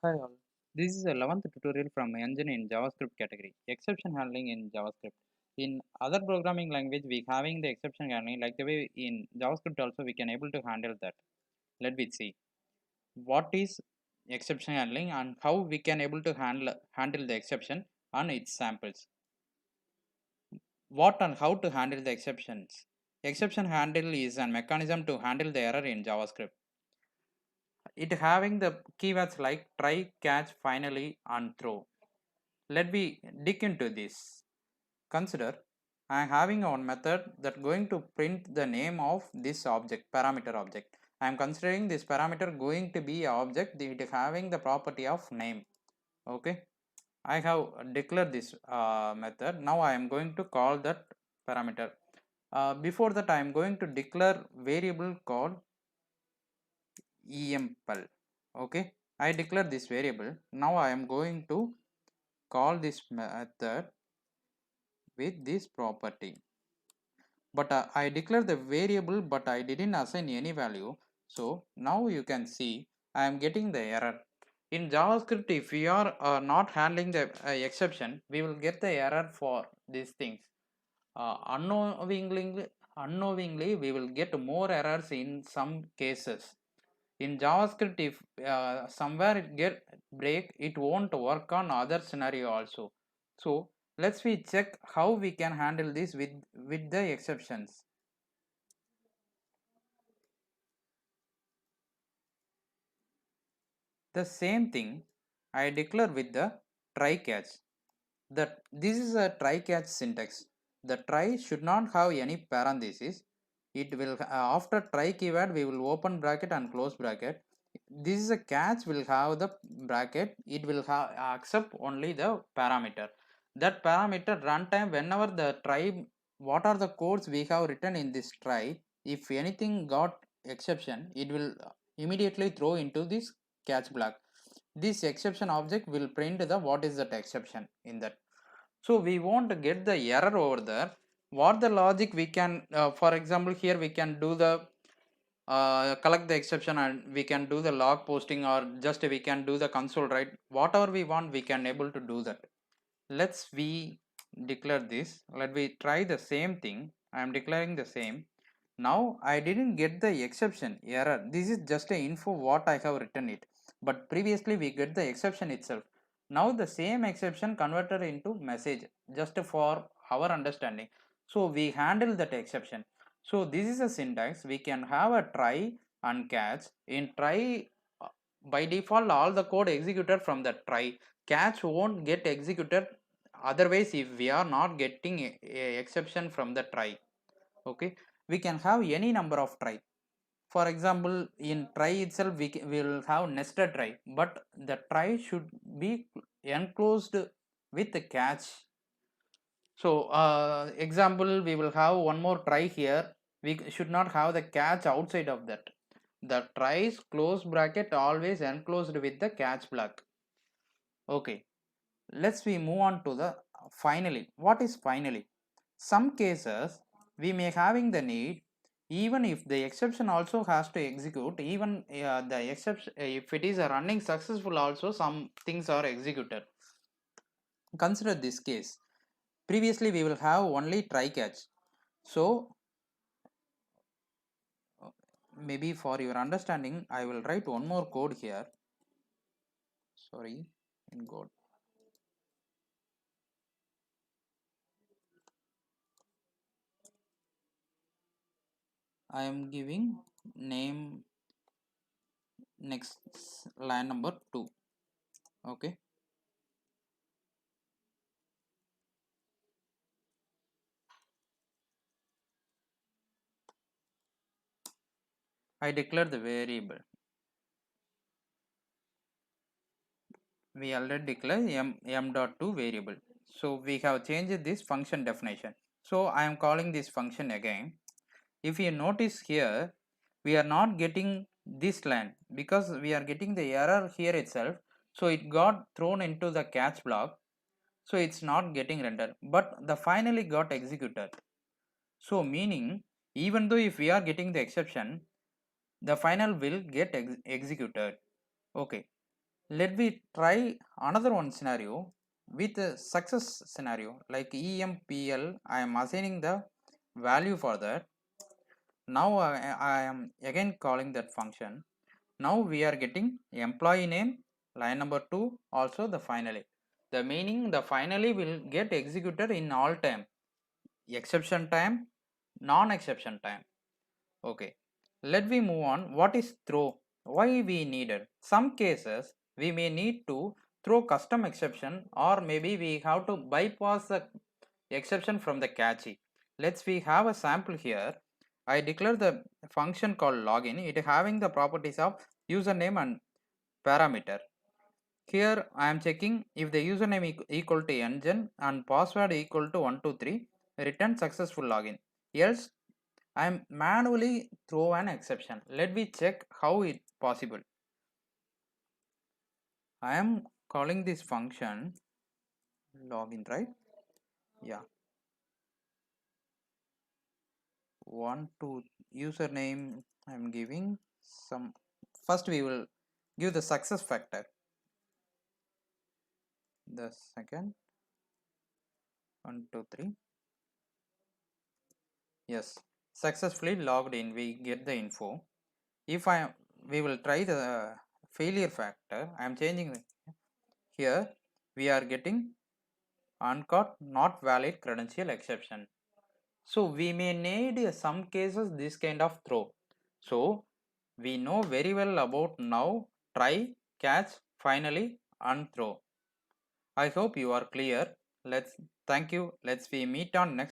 Hi all. This is the 11th tutorial from Engine in JavaScript category. Exception handling in JavaScript. In other programming language, we having the exception handling like the way in JavaScript also we can able to handle that. Let me see what is exception handling and how we can able to handle the exception on its samples. What and how to handle the exceptions. Exception handle is a mechanism to handle the error in JavaScript. It having the keywords like try, catch, finally, and throw. Let me dig into this. Consider I am having one method that going to print the name of this object, parameter object. I am considering this parameter going to be an object that is having the property of name. Okay, I have declared this method. Now I am going to call that parameter. Before that, I am going to declare variable called empl. Okay, I declare this variable. Now I am going to call this method with this property, but I declare the variable but I didn't assign any value. So now you can see I am getting the error. In JavaScript, if we are not handling the exception, we will get the error for these things. Unknowingly, we will get more errors in some cases. In JavaScript, if somewhere it get break, it won't work on other scenario also. So let's we check how we can handle this with the exceptions. The same thing I declare with the try catch. That this is a try catch syntax. The try should not have any parenthesis. It will after try keyword we will open bracket and close bracket. This is a catch will have the bracket. It will have accept only the parameter. That parameter runtime whenever the try, what are the codes we have written in this try, if anything got exception, it will immediately throw into this catch block. This exception object will print the what is that exception in that. So we won't get the error over there. What the logic we can, for example, here we can do the collect the exception and we can do the log posting, or just we can do the console, right? Whatever we want we can able to do that. Let's we declare this. Let we try the same thing. I am declaring the same. Now I didn't get the exception error. This is just a info what I have written it, but previously we get the exception itself. Now the same exception converted into message just for our understanding. So we handle that exception. So this is a syntax. We can have a try and catch. In try, uh, by default all the code executed from the try. Catch won't get executed otherwise if we are not getting a exception from the try. Okay, we can have any number of try. For example, in try itself we will have nested try, but the try should be enclosed with the catch. So example, we will have one more try here. We should not have the catch outside of that. The tries close bracket always enclosed with the catch block. Okay, let's we move on to the finally. What is finally? Some cases we may having the need, even if the exception also has to execute, even the exception if it is a running successful also some things are executed. Consider this case. Previously we will have only try catch. So maybe for your understanding I will write one more code here. Sorry, in code. I am giving name next line number 2. Okay, I declare the variable. We already declare m dot to variable. So we have changed this function definition. So I am calling this function again. If you notice here, we are not getting this line because we are getting the error here itself. So it got thrown into the catch block. So it's not getting rendered, but the finally got executed. So meaning, even though if we are getting the exception, the final will get executed. Okay. Let me try another one scenario with a success scenario like EMPL. I am assigning the value for that. Now I am again calling that function. Now we are getting employee name, line number 2, also the finally. The meaning the finally will get executed in all time, exception time, non-exception time. Okay, let me move on. What is throw? Why we needed? Some cases we may need to throw custom exception, or maybe we have to bypass the exception from the cache. Let's we have a sample here. I declare the function called login. It having the properties of username and parameter. Here I am checking if the username equal to engine and password equal to 123, return successful login. Else I am manually throw an exception. Let me check how it possible. I am calling this function login, right? Yeah. 12 username. I am giving some. First we will give the success factor. The second 123. Yes, successfully logged in. We get the info. If we will try the failure factor. I am changing here. We are getting uncaught not valid credential exception. So we may need some cases this kind of throw. So we know very well about now, try, catch, finally, and throw. I hope you are clear. Let's thank you. Let's we meet on next.